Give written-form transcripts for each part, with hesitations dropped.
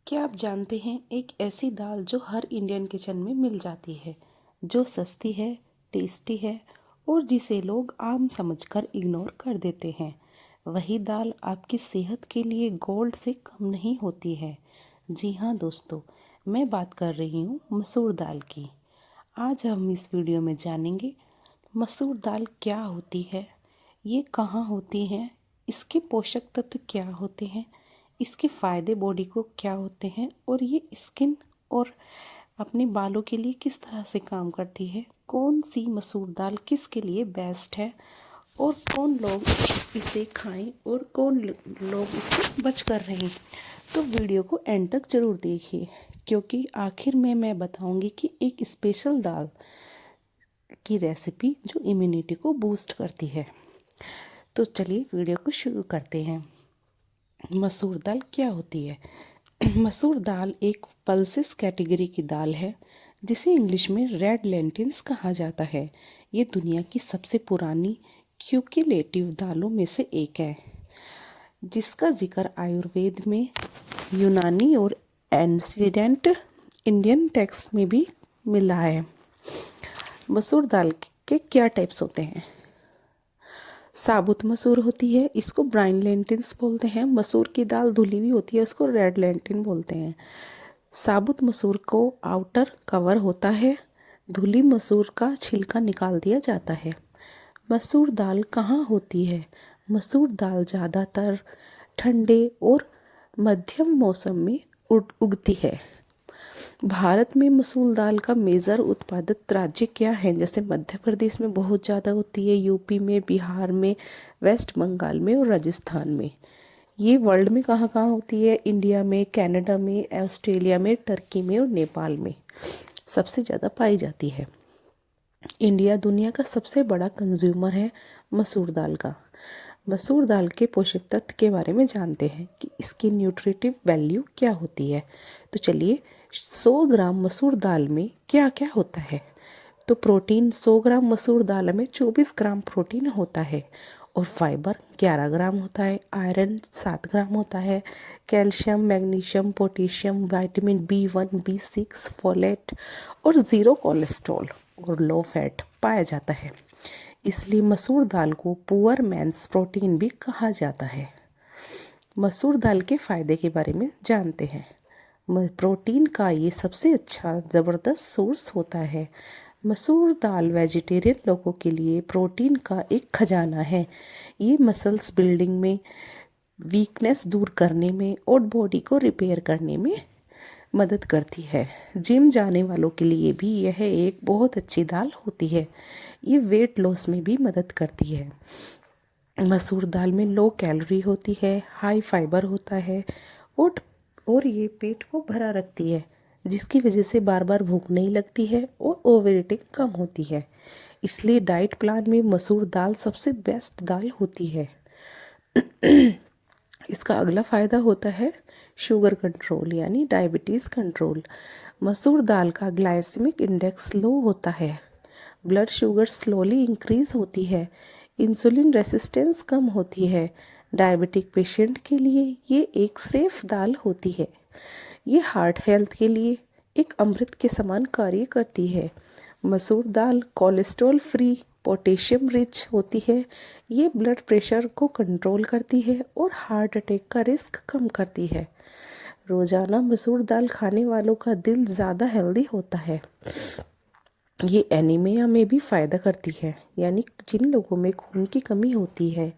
क्या आप जानते हैं एक ऐसी दाल जो हर इंडियन किचन में मिल जाती है, जो सस्ती है, टेस्टी है और जिसे लोग आम समझकर इग्नोर कर देते हैं। वही दाल आपकी सेहत के लिए गोल्ड से कम नहीं होती है। जी हाँ दोस्तों, मैं बात कर रही हूँ मसूर दाल की। आज हम इस वीडियो में जानेंगे मसूर दाल क्या होती है, ये कहाँ होती है, इसके पोषक तत्व क्या होते हैं, इसके फ़ायदे बॉडी को क्या होते हैं और ये स्किन और अपने बालों के लिए किस तरह से काम करती है, कौन सी मसूर दाल किसके लिए बेस्ट है और कौन लोग इसे खाएं और कौन लोग इससे बच कर रहें। तो वीडियो को एंड तक ज़रूर देखिए, क्योंकि आखिर में मैं बताऊंगी कि एक स्पेशल दाल की रेसिपी जो इम्यूनिटी को बूस्ट करती है। तो चलिए वीडियो को शुरू करते हैं। मसूर दाल क्या होती है? मसूर दाल एक पल्सेस कैटेगरी की दाल है, जिसे इंग्लिश में रेड लेंटिल्स कहा जाता है। ये दुनिया की सबसे पुरानी क्यूमुलेटिव दालों में से एक है, जिसका जिक्र आयुर्वेद में, यूनानी और एंशिएंट इंडियन टेक्स्ट में भी मिला है। मसूर दाल के क्या टाइप्स होते हैं? साबुत मसूर होती है, इसको ब्राउन लेंटिल्स बोलते हैं। मसूर की दाल धुली हुई होती है, उसको रेड लेंटिल बोलते हैं। साबुत मसूर को आउटर कवर होता है, धुली मसूर का छिलका निकाल दिया जाता है। मसूर दाल कहाँ होती है? मसूर दाल ज़्यादातर ठंडे और मध्यम मौसम में उगती है। भारत में मसूर दाल का मेजर उत्पादित राज्य क्या है? जैसे मध्य प्रदेश में बहुत ज़्यादा होती है, यूपी में, बिहार में, वेस्ट बंगाल में और राजस्थान में। ये वर्ल्ड में कहाँ कहाँ होती है? इंडिया में, कनाडा में, ऑस्ट्रेलिया में, टर्की में और नेपाल में सबसे ज़्यादा पाई जाती है। इंडिया दुनिया का सबसे बड़ा कंज्यूमर है मसूर दाल का। मसूर दाल के पोषक तत्व के बारे में जानते हैं कि इसकी न्यूट्रिटिव वैल्यू क्या होती है। तो चलिए, 100 ग्राम मसूर दाल में क्या क्या होता है? तो प्रोटीन, 100 ग्राम मसूर दाल में 24 ग्राम प्रोटीन होता है और फाइबर 11 ग्राम होता है। आयरन 7 ग्राम होता है। Calcium, magnesium, potassium, vitamin B1, B6, folate और ज़ीरो कोलेस्ट्रॉल और लो फैट पाया जाता है। इसलिए मसूर दाल को पुअर मैंस प्रोटीन भी कहा जाता है। मसूर दाल के फ़ायदे के बारे में जानते हैं। प्रोटीन का ये सबसे अच्छा ज़बरदस्त सोर्स होता है। मसूर दाल वेजिटेरियन लोगों के लिए प्रोटीन का एक खजाना है। ये मसल्स बिल्डिंग में, वीकनेस दूर करने में और बॉडी को रिपेयर करने में मदद करती है। जिम जाने वालों के लिए भी यह एक बहुत अच्छी दाल होती है। ये वेट लॉस में भी मदद करती है। मसूर दाल में लो कैलोरी होती है, हाई फाइबर होता है और ये पेट को भरा रखती है, जिसकी वजह से बार बार भूख नहीं लगती है और ओवर ईटिंग कम होती है। इसलिए डाइट प्लान में मसूर दाल सबसे बेस्ट दाल होती है। इसका अगला फ़ायदा होता है शुगर कंट्रोल, यानी डायबिटीज़ कंट्रोल। मसूर दाल का ग्लाइसेमिक इंडेक्स लो होता है, ब्लड शुगर स्लोली इंक्रीज होती है, इंसुलिन रेसिस्टेंस कम होती है। डायबिटिक पेशेंट के लिए ये एक सेफ दाल होती है। ये हार्ट हेल्थ के लिए एक अमृत के समान कार्य करती है। मसूर दाल कोलेस्ट्रॉल फ्री, पोटेशियम रिच होती है। ये ब्लड प्रेशर को कंट्रोल करती है और हार्ट अटैक का रिस्क कम करती है। रोज़ाना मसूर दाल खाने वालों का दिल ज़्यादा हेल्दी होता है। ये एनीमिया में भी फ़ायदा करती है, यानी जिन लोगों में खून की कमी होती है,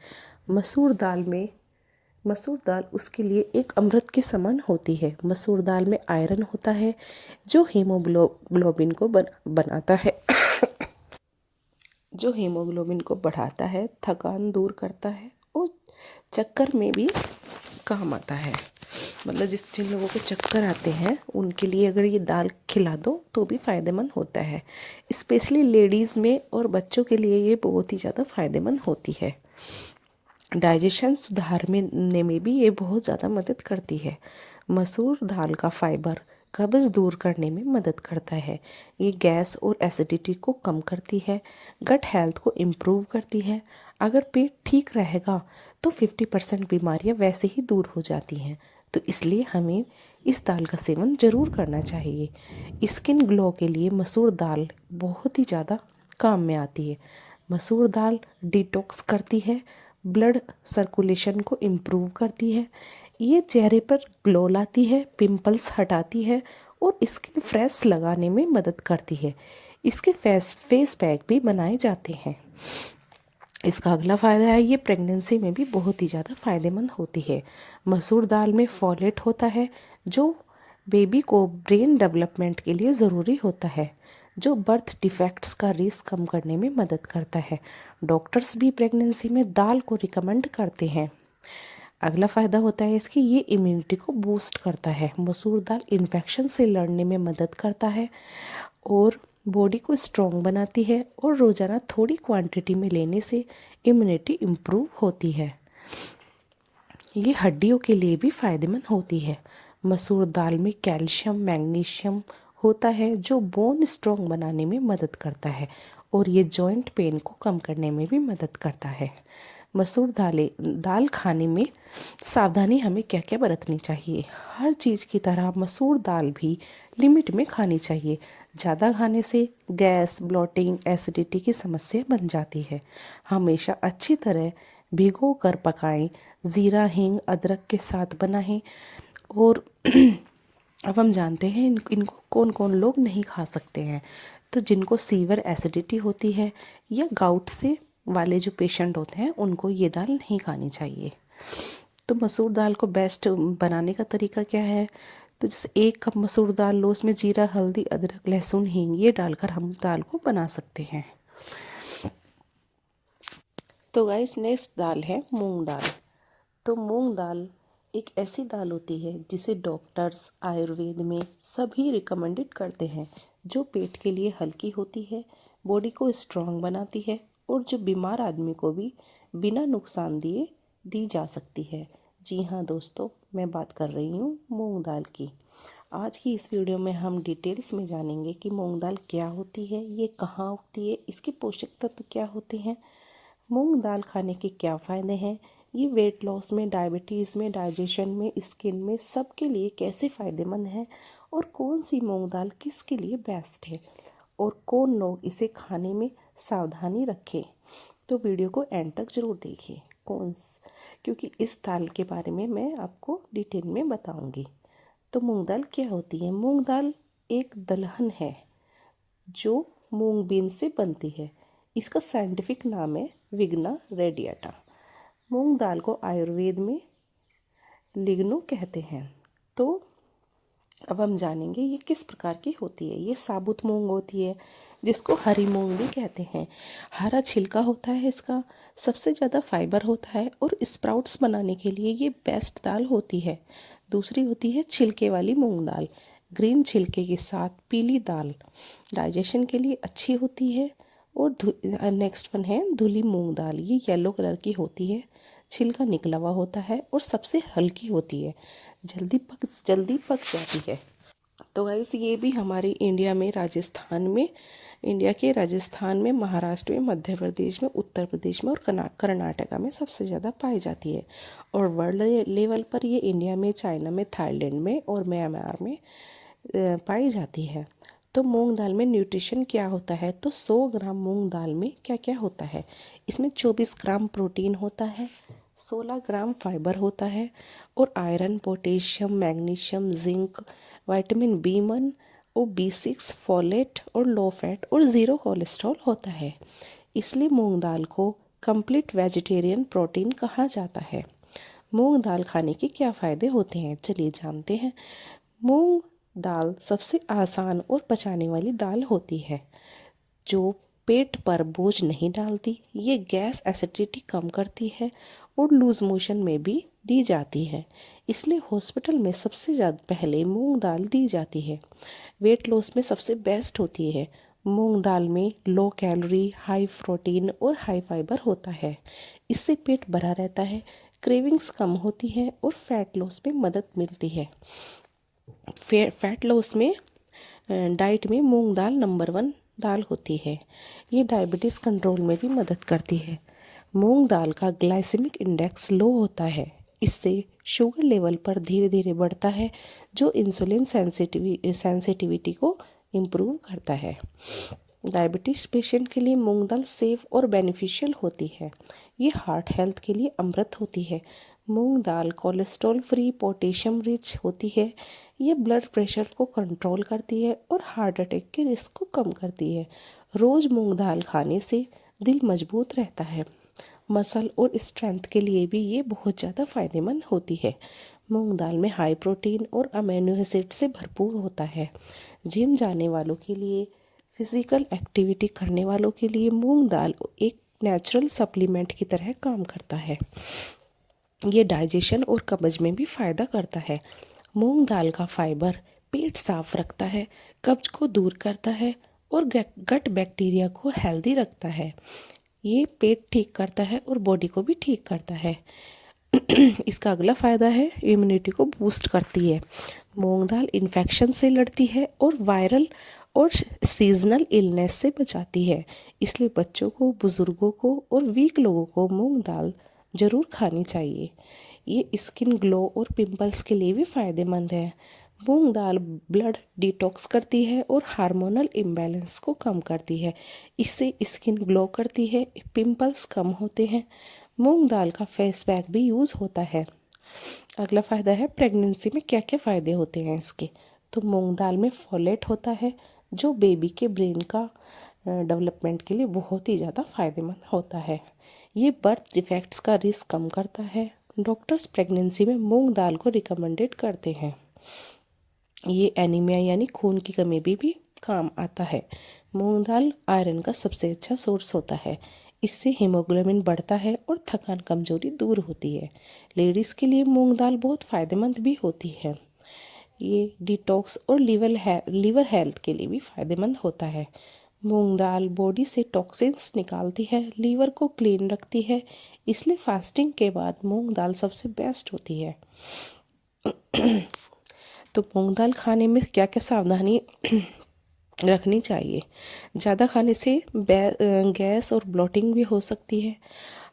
मसूर दाल उसके लिए एक अमृत के समान होती है। मसूर दाल में आयरन होता है, जो हीमोग्लोबिन को बनाता है जो हीमोग्लोबिन को बढ़ाता है, थकान दूर करता है और चक्कर में भी काम आता है। मतलब जिन लोगों को चक्कर आते हैं उनके लिए अगर ये दाल खिला दो तो भी फ़ायदेमंद होता है। स्पेशली लेडीज़ में और बच्चों के लिए ये बहुत ही ज़्यादा फ़ायदेमंद होती है। डाइजेशन सुधारने में भी ये बहुत ज़्यादा मदद करती है। मसूर दाल का फाइबर कब्ज़ दूर करने में मदद करता है। ये गैस और एसिडिटी को कम करती है, गट हेल्थ को इम्प्रूव करती है। अगर पेट ठीक रहेगा तो 50% बीमारियां वैसे ही दूर हो जाती हैं। तो इसलिए हमें इस दाल का सेवन ज़रूर करना चाहिए। स्किन ग्लो के लिए मसूर दाल बहुत ही ज़्यादा काम में आती है। मसूर दाल डिटॉक्स करती है, ब्लड सर्कुलेशन को इम्प्रूव करती है, ये चेहरे पर ग्लो लाती है, पिंपल्स हटाती है और स्किन फ्रेश लगाने में मदद करती है। इसके फेस पैक भी बनाए जाते हैं। इसका अगला फ़ायदा है, ये प्रेगनेंसी में भी बहुत ही ज़्यादा फ़ायदेमंद होती है। मसूर दाल में फोलेट होता है जो बेबी को ब्रेन डेवलपमेंट के लिए ज़रूरी होता है, जो बर्थ डिफेक्ट्स का रिस्क कम करने में मदद करता है। डॉक्टर्स भी प्रेगनेंसी में दाल को रिकमेंड करते हैं। अगला फ़ायदा होता है इसकी, ये इम्यूनिटी को बूस्ट करता है। मसूर दाल इन्फेक्शन से लड़ने में मदद करता है और बॉडी को स्ट्रॉन्ग बनाती है और रोज़ाना थोड़ी क्वांटिटी में लेने से इम्यूनिटी इम्प्रूव होती है। ये हड्डियों के लिए भी फ़ायदेमंद होती है। मसूर दाल में कैल्शियम मैग्नीशियम होता है जो बोन स्ट्रॉन्ग बनाने में मदद करता है और ये जॉइंट पेन को कम करने में भी मदद करता है। मसूर दाल खाने में सावधानी हमें क्या क्या बरतनी चाहिए। हर चीज़ की तरह मसूर दाल भी लिमिट में खानी चाहिए। ज़्यादा खाने से गैस, ब्लोटिंग, एसिडिटी की समस्या बन जाती है। हमेशा अच्छी तरह भिगो कर पकाएं, ज़ीरा हींग अदरक के साथ बनाएं। और अब हम जानते हैं इनको कौन कौन लोग नहीं खा सकते हैं। तो जिनको सीवर एसिडिटी होती है या गाउट से वाले जो पेशेंट होते हैं उनको ये दाल नहीं खानी चाहिए। तो मसूर दाल को बेस्ट बनाने का तरीका क्या है, तो जैसे 1 कप मसूर दाल लो, उसमें जीरा हल्दी अदरक लहसुन हींग ये डालकर हम दाल को बना सकते हैं। तो गाइस नेक्स्ट दाल है मूंग दाल। तो मूंग दाल एक ऐसी दाल होती है जिसे डॉक्टर्स आयुर्वेद में सभी रिकमेंडेड करते हैं, जो पेट के लिए हल्की होती है, बॉडी को स्ट्रॉन्ग बनाती है और जो बीमार आदमी को भी बिना नुकसान दिए दी जा सकती है। जी हाँ दोस्तों, मैं बात कर रही हूँ मूंग दाल की। आज की इस वीडियो में हम डिटेल्स में जानेंगे कि मूंग दाल क्या होती है, ये कहाँ उगती है, इसके पोषक तत्व क्या होते हैं, मूंग दाल खाने के क्या फ़ायदे हैं, ये वेट लॉस में, डायबिटीज़ में, डाइजेशन में, स्किन में सबके लिए कैसे फ़ायदेमंद है और कौन सी मूंग दाल किसके लिए बेस्ट है और कौन लोग इसे खाने में सावधानी रखें। तो वीडियो को एंड तक ज़रूर देखिए क्योंकि इस दाल के बारे में मैं आपको डिटेल में बताऊंगी। तो मूंग दाल क्या होती है? मूंग दाल एक दलहन है जो मूंग बीन से बनती है। इसका साइंटिफिक नाम है विग्ना रेडियाटा। मूंग दाल को आयुर्वेद में लिग्नो कहते हैं। तो अब हम जानेंगे ये किस प्रकार की होती है। ये साबुत मूंग होती है जिसको हरी मूंग भी कहते हैं। हरा छिलका होता है इसका, सबसे ज़्यादा फाइबर होता है और स्प्राउट्स बनाने के लिए ये बेस्ट दाल होती है। दूसरी होती है छिलके वाली मूंग दाल। ग्रीन छिलके के साथ पीली दाल डाइजेशन के लिए अच्छी होती है। और नेक्स्ट वन है धुली मूंग दाल। ये येलो कलर की होती है, छिलका निकला हुआ होता है और सबसे हल्की होती है, जल्दी पक जाती है। तो गाइस ये भी हमारे इंडिया के राजस्थान में, महाराष्ट्र में, मध्य प्रदेश में, उत्तर प्रदेश में और कर्नाटका में सबसे ज़्यादा पाई जाती है। और वर्ल्ड लेवल पर ये इंडिया में, चाइना में, थाईलैंड में और म्यांमार में पाई जाती है। तो मूंग दाल में न्यूट्रिशन क्या होता है? तो 100 ग्राम मूंग दाल में क्या क्या होता है? इसमें 24 ग्राम प्रोटीन होता है, 16 ग्राम फाइबर होता है और iron, potassium, magnesium, zinc, vitamin B1 और B6, फोलेट और लो फैट और ज़ीरो कोलेस्ट्रॉल होता है। इसलिए मूंग दाल को कंप्लीट वेजिटेरियन प्रोटीन कहा जाता है। मूंग दाल खाने के क्या फ़ायदे होते हैं, चलिए जानते हैं। मूंग दाल सबसे आसान और पचाने वाली दाल होती है जो पेट पर बोझ नहीं डालती। ये गैस एसिडिटी कम करती है और लूज मोशन में भी दी जाती है। इसलिए हॉस्पिटल में सबसे ज़्यादा पहले मूंग दाल दी जाती है। वेट लॉस में सबसे बेस्ट होती है। मूंग दाल में लो कैलोरी, हाई प्रोटीन और हाई फाइबर होता है। इससे पेट भरा रहता है, क्रेविंग्स कम होती है और फैट लॉस में मदद मिलती है। फैट लॉस में डाइट में मूंग दाल नंबर 1 दाल होती है। ये डायबिटीज़ कंट्रोल में भी मदद करती है। मूंग दाल का ग्लाइसेमिक इंडेक्स लो होता है, इससे शुगर लेवल पर धीरे धीरे बढ़ता है, जो इंसुलिन सेंसिटिविटी को इम्प्रूव करता है। डायबिटीज़ पेशेंट के लिए मूंग दाल सेफ और बेनिफिशियल होती है। ये हार्ट हेल्थ के लिए अमृत होती है। मूंग दाल कोलेस्ट्रॉल फ्री, पोटेशियम रिच होती है। ये ब्लड प्रेशर को कंट्रोल करती है और हार्ट अटैक के रिस्क को कम करती है। रोज़ मूंग दाल खाने से दिल मजबूत रहता है। मसल और स्ट्रेंथ के लिए भी ये बहुत ज़्यादा फायदेमंद होती है। मूंग दाल में हाई प्रोटीन और अमीनो एसिड से भरपूर होता है। जिम जाने वालों के लिए, फिज़िकल एक्टिविटी करने वालों के लिए मूंग दाल एक नेचुरल सप्लीमेंट की तरह काम करता है। ये डाइजेशन और कब्ज में भी फ़ायदा करता है। मूंग दाल का फाइबर पेट साफ रखता है, कब्ज को दूर करता है और गट बैक्टीरिया को हेल्दी रखता है। ये पेट ठीक करता है और बॉडी को भी ठीक करता है। इसका अगला फ़ायदा है इम्यूनिटी को बूस्ट करती है। मूंग दाल इन्फेक्शन से लड़ती है और वायरल और सीजनल इलनेस से बचाती है। इसलिए बच्चों को, बुज़ुर्गों को और वीक लोगों को मूंग दाल ज़रूर खानी चाहिए। ये स्किन ग्लो और पिंपल्स के लिए भी फ़ायदेमंद है। मूंग दाल ब्लड डिटॉक्स करती है और हार्मोनल इम्बैलेंस को कम करती है। इससे स्किन ग्लो करती है, पिंपल्स कम होते हैं। मूंग दाल का फेस पैक भी यूज़ होता है। अगला फ़ायदा है प्रेगनेंसी में क्या क्या फ़ायदे होते हैं इसके। तो मूंग दाल में फोलेट होता है, जो बेबी के ब्रेन का डेवलपमेंट के लिए बहुत ही ज़्यादा फ़ायदेमंद होता है। ये बर्थ डिफेक्ट्स का रिस्क कम करता है। डॉक्टर्स प्रेगनेंसी में मूंग दाल को रिकमेंडेड करते हैं। ये एनीमिया यानी खून की कमी भी काम आता है। मूंग दाल आयरन का सबसे अच्छा सोर्स होता है। इससे हीमोग्लोबिन बढ़ता है और थकान कमजोरी दूर होती है। लेडीज़ के लिए मूंग दाल बहुत फ़ायदेमंद भी होती है। ये डिटॉक्स और लीवर हेल्थ के लिए भी फ़ायदेमंद होता है। मूंग दाल बॉडी से टॉक्सिन्स निकालती है, लीवर को क्लीन रखती है। इसलिए फास्टिंग के बाद मूंग दाल सबसे बेस्ट होती है। तो मूंग दाल खाने में क्या क्या सावधानी रखनी चाहिए। ज़्यादा खाने से गैस और ब्लोटिंग भी हो सकती है।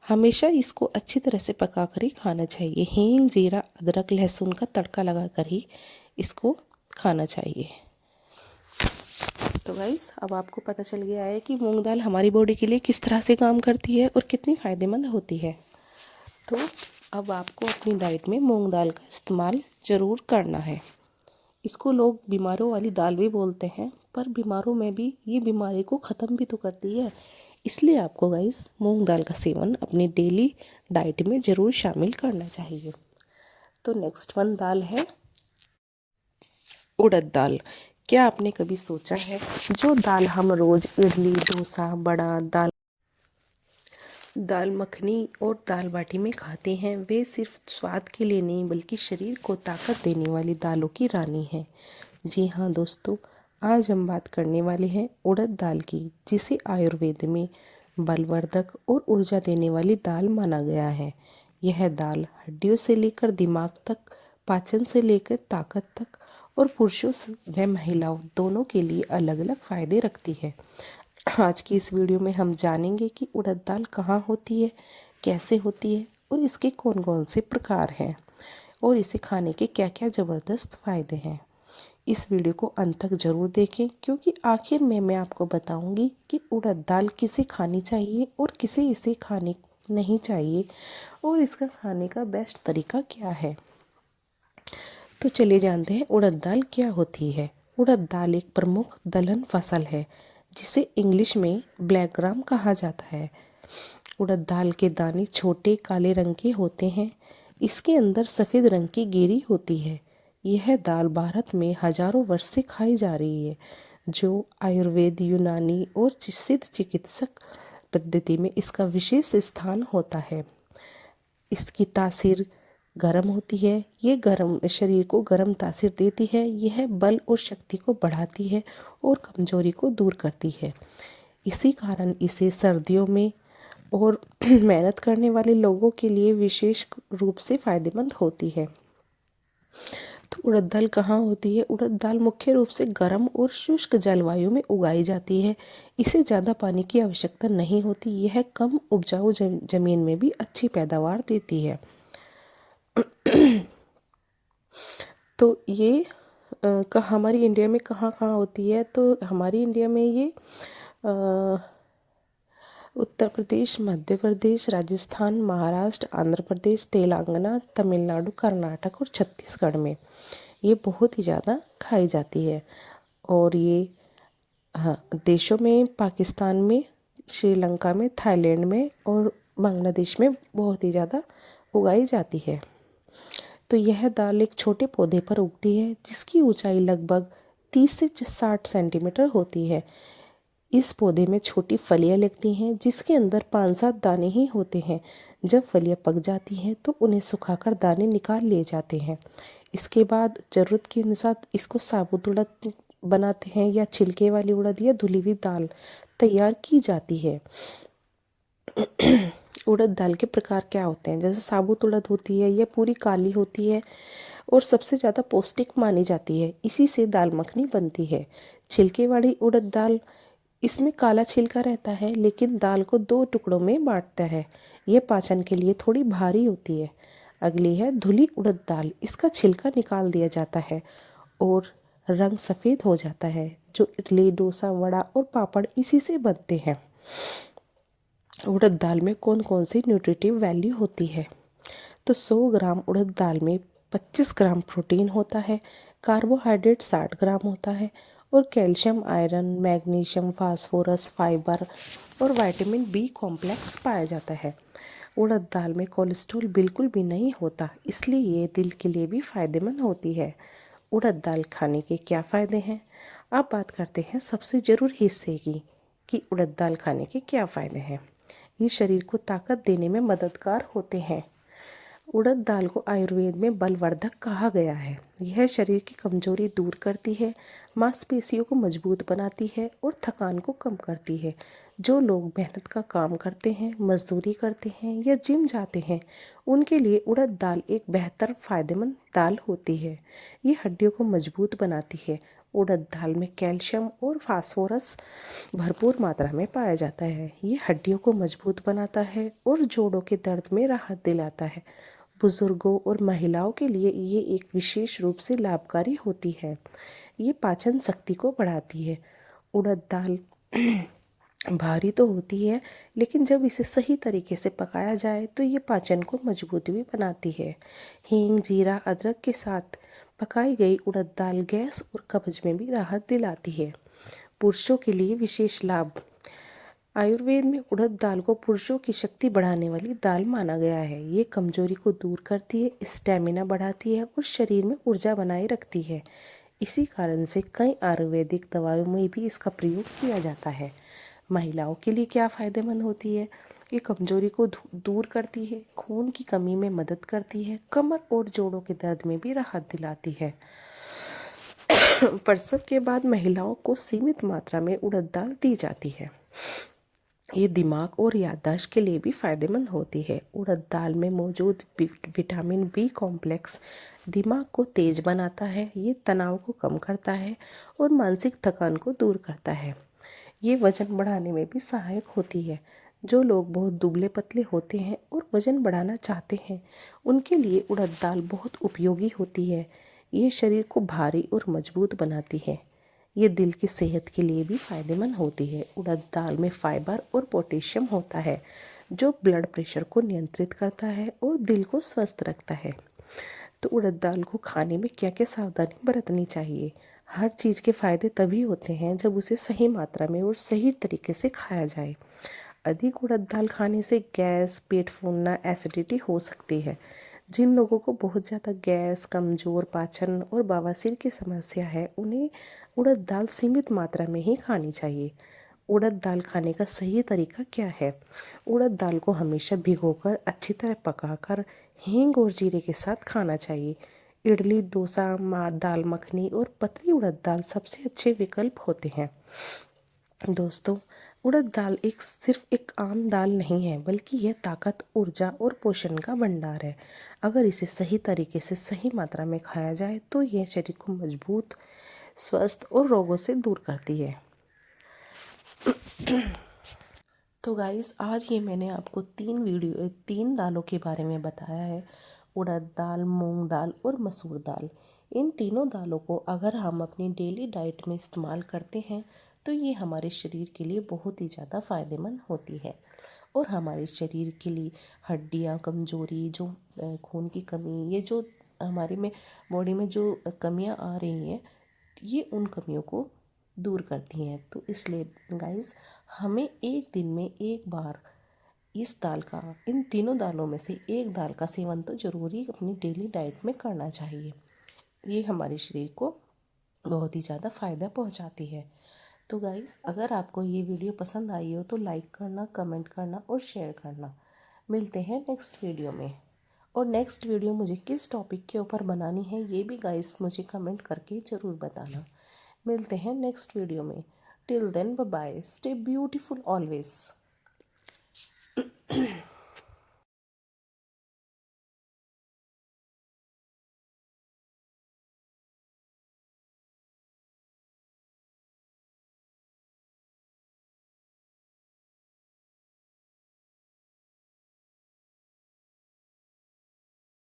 हमेशा इसको अच्छी तरह से पका कर ही खाना चाहिए। हींग, जीरा, अदरक, लहसुन का तड़का लगा कर ही इसको खाना चाहिए। तो गाइस, अब आपको पता चल गया है कि मूंग दाल हमारी बॉडी के लिए किस तरह से काम करती है और कितनी फ़ायदेमंद होती है। तो अब आपको अपनी डाइट में मूंग दाल का इस्तेमाल ज़रूर करना है। इसको लोग बीमारों वाली दाल भी बोलते हैं, पर बीमारों में भी ये बीमारी को ख़त्म भी तो करती है। इसलिए आपको गाइस मूंग दाल का सेवन अपनी डेली डाइट में ज़रूर शामिल करना चाहिए। तो नेक्स्ट वन दाल है उड़द दाल। क्या आपने कभी सोचा है, जो दाल हम रोज़ इडली, डोसा, बड़ा, दाल मखनी और दाल बाटी में खाते हैं, वे सिर्फ स्वाद के लिए नहीं बल्कि शरीर को ताकत देने वाली दालों की रानी है। जी हाँ दोस्तों, आज हम बात करने वाले हैं उड़द दाल की, जिसे आयुर्वेद में बलवर्धक और ऊर्जा देने वाली दाल माना गया है। यह दाल हड्डियों से लेकर दिमाग तक, पाचन से लेकर ताकत तक और पुरुषों व महिलाओं दोनों के लिए अलग अलग फ़ायदे रखती है। आज की इस वीडियो में हम जानेंगे कि उड़द दाल कहाँ होती है, कैसे होती है और इसके कौन कौन से प्रकार हैं और इसे खाने के क्या क्या ज़बरदस्त फ़ायदे हैं। इस वीडियो को अंत तक ज़रूर देखें, क्योंकि आखिर में मैं आपको बताऊंगी कि उड़द दाल किसे खानी चाहिए और किसे इसे खाने नहीं चाहिए और इसका खाने का बेस्ट तरीका क्या है। तो चलिए जानते हैं उड़द दाल क्या होती है। उड़द दाल एक प्रमुख दलहन फसल है, जिसे इंग्लिश में ब्लैक ग्राम कहा जाता है। उड़द दाल के दाने छोटे काले रंग के होते हैं। इसके अंदर सफ़ेद रंग की गिरी होती है। यह दाल भारत में हजारों वर्ष से खाई जा रही है, जो आयुर्वेद, यूनानी और सिद्ध चिकित्सक पद्धति में इसका विशेष स्थान होता है। इसकी तासीर गर्म होती है। ये गर्म शरीर को गर्म तासीर देती है। यह बल और शक्ति को बढ़ाती है और कमजोरी को दूर करती है। इसी कारण इसे सर्दियों में और मेहनत करने वाले लोगों के लिए विशेष रूप से फ़ायदेमंद होती है। तो उड़द दाल कहाँ होती है? उड़द दाल मुख्य रूप से गर्म और शुष्क जलवायु में उगाई जाती है। इसे ज़्यादा पानी की आवश्यकता नहीं होती। यह कम उपजाऊ ज़मीन में भी अच्छी पैदावार देती है। तो ये हमारी इंडिया में कहाँ कहाँ होती है, तो हमारी इंडिया में ये उत्तर प्रदेश, मध्य प्रदेश, राजस्थान, महाराष्ट्र, आंध्र प्रदेश, तेलंगाना, तमिलनाडु, कर्नाटक और छत्तीसगढ़ में ये बहुत ही ज़्यादा खाई जाती है। और ये हाँ, देशों में पाकिस्तान में, श्रीलंका में, थाईलैंड में और बांग्लादेश में बहुत ही ज़्यादा उगाई जाती है। तो यह दाल एक छोटे पौधे पर उगती है जिसकी ऊंचाई लगभग 30 से 60 सेंटीमीटर होती है। इस पौधे में छोटी फलियां लगती हैं जिसके अंदर 5-7 दाने ही होते हैं। जब फलियां पक जाती हैं तो उन्हें सुखाकर दाने निकाल लिए जाते हैं। इसके बाद ज़रूरत के अनुसार इसको साबुत उड़द बनाते हैं या छिलके वाली उड़द या धुली हुई दाल तैयार की जाती है। उड़द दाल के प्रकार क्या होते हैं, जैसे साबुत उड़द होती है, यह पूरी काली होती है और सबसे ज़्यादा पौष्टिक मानी जाती है। इसी से दाल मखनी बनती है। छिलके वाली उड़द दाल, इसमें काला छिलका रहता है लेकिन दाल को 2 टुकड़ों में बांटता है। यह पाचन के लिए थोड़ी भारी होती है। अगली है धुली उड़द दाल। इसका छिलका निकाल दिया जाता है और रंग सफ़ेद हो जाता है। जो इडली, डोसा, वड़ा और पापड़ इसी से बनते हैं। उड़द दाल में कौन कौन सी न्यूट्रिटिव वैल्यू होती है, तो 100 ग्राम उड़द दाल में 25 ग्राम प्रोटीन होता है, कार्बोहाइड्रेट 60 ग्राम होता है और calcium, iron, magnesium, phosphorus, fibre और विटामिन बी कॉम्प्लेक्स पाया जाता है। उड़द दाल में कोलेस्ट्रॉल बिल्कुल भी नहीं होता, इसलिए ये दिल के लिए भी फ़ायदेमंद होती है। उड़द दाल खाने के क्या फ़ायदे हैं? अब बात करते हैं सबसे ज़रूरी हिस्से की कि उड़द दाल खाने के क्या फ़ायदे हैं। ये शरीर को ताकत देने में मददगार होते हैं। उड़द दाल को आयुर्वेद में बलवर्धक कहा गया है। यह शरीर की कमजोरी दूर करती है, मांसपेशियों को मजबूत बनाती है और थकान को कम करती है। जो लोग मेहनत का काम करते हैं, मजदूरी करते हैं या जिम जाते हैं, उनके लिए उड़द दाल एक बेहतर फ़ायदेमंद दाल होती है। ये हड्डियों को मजबूत बनाती है। उड़द दाल में कैल्शियम और फास्फोरस भरपूर मात्रा में पाया जाता है। ये हड्डियों को मजबूत बनाता है और जोड़ों के दर्द में राहत दिलाता है। बुजुर्गों और महिलाओं के लिए ये एक विशेष रूप से लाभकारी होती है। ये पाचन शक्ति को बढ़ाती है। उड़द दाल भारी तो होती है लेकिन जब इसे सही तरीके से पकाया जाए तो ये पाचन को मजबूत भी बनाती है। हींग, जीरा, अदरक के साथ पकाई गई उड़द दाल गैस और कब्ज में भी राहत दिलाती है। पुरुषों के लिए विशेष लाभ। आयुर्वेद में उड़द दाल को पुरुषों की शक्ति बढ़ाने वाली दाल माना गया है। ये कमजोरी को दूर करती है, स्टेमिना बढ़ाती है और शरीर में ऊर्जा बनाए रखती है। इसी कारण से कई आयुर्वेदिक दवाओं में भी इसका प्रयोग किया जाता है। महिलाओं के लिए क्या फ़ायदेमंद होती है? ये कमजोरी को दूर करती है, खून की कमी में मदद करती है, कमर और जोड़ों के दर्द में भी राहत दिलाती है। प्रसव के बाद महिलाओं को सीमित मात्रा में उड़द दाल दी जाती है। ये दिमाग और याददाश्त के लिए भी फ़ायदेमंद होती है। उड़द दाल में मौजूद विटामिन बी कॉम्प्लेक्स दिमाग को तेज बनाता है, ये तनाव को कम करता है और मानसिक थकान को दूर करता है। ये वज़न बढ़ाने में भी सहायक होती है। जो लोग बहुत दुबले पतले होते हैं और वज़न बढ़ाना चाहते हैं, उनके लिए उड़द दाल बहुत उपयोगी होती है। ये शरीर को भारी और मजबूत बनाती है। ये दिल की सेहत के लिए भी फ़ायदेमंद होती है। उड़द दाल में फाइबर और पोटेशियम होता है जो ब्लड प्रेशर को नियंत्रित करता है और दिल को स्वस्थ रखता है। तो उड़द दाल को खाने में क्या क्या सावधानी बरतनी चाहिए? हर चीज़ के फ़ायदे तभी होते हैं जब उसे सही मात्रा में और सही तरीके से खाया जाए। अधिक उड़द दाल खाने से गैस, पेट फूलना, एसिडिटी हो सकती है। जिन लोगों को बहुत ज़्यादा गैस, कमज़ोर पाचन और बवासीर की समस्या है, उन्हें उड़द दाल सीमित मात्रा में ही खानी चाहिए। उड़द दाल खाने का सही तरीका क्या है? उड़द दाल को हमेशा भिगोकर अच्छी तरह पकाकर हींग और जीरे के साथ खाना चाहिए। इडली, डोसा, दाल मखनी और पतली उड़द दाल सबसे अच्छे विकल्प होते हैं। दोस्तों, उड़द दाल सिर्फ एक आम दाल नहीं है, बल्कि यह ताकत, ऊर्जा और पोषण का भंडार है। अगर इसे सही तरीके से सही मात्रा में खाया जाए तो यह शरीर को मजबूत, स्वस्थ और रोगों से दूर करती है। तो गाइस, आज ये मैंने आपको 3 दालों के बारे में बताया है। उड़द दाल, मूंग दाल और मसूर दाल। इन तीनों दालों को अगर हम अपनी डेली डाइट में इस्तेमाल करते हैं तो ये हमारे शरीर के लिए बहुत ही ज़्यादा फ़ायदेमंद होती है और हमारे शरीर के लिए हड्डियाँ कमज़ोरी, जो खून की कमी, ये जो हमारे में बॉडी में जो कमियाँ आ रही हैं, ये उन कमियों को दूर करती हैं। तो इसलिए गाइस, हमें एक दिन में एक बार इस दाल का, इन तीनों दालों में से एक दाल का सेवन तो ज़रूरी अपनी डेली डाइट में करना चाहिए। ये हमारे शरीर को बहुत ही ज़्यादा फ़ायदा पहुंचाती है। तो गाइस, अगर आपको ये वीडियो पसंद आई हो तो लाइक करना, कमेंट करना और शेयर करना। मिलते हैं नेक्स्ट वीडियो में। और नेक्स्ट वीडियो मुझे किस टॉपिक के ऊपर बनानी है ये भी गाइस मुझे कमेंट करके ज़रूर बताना। मिलते हैं नेक्स्ट वीडियो में। Till then bye bye, stay beautiful always.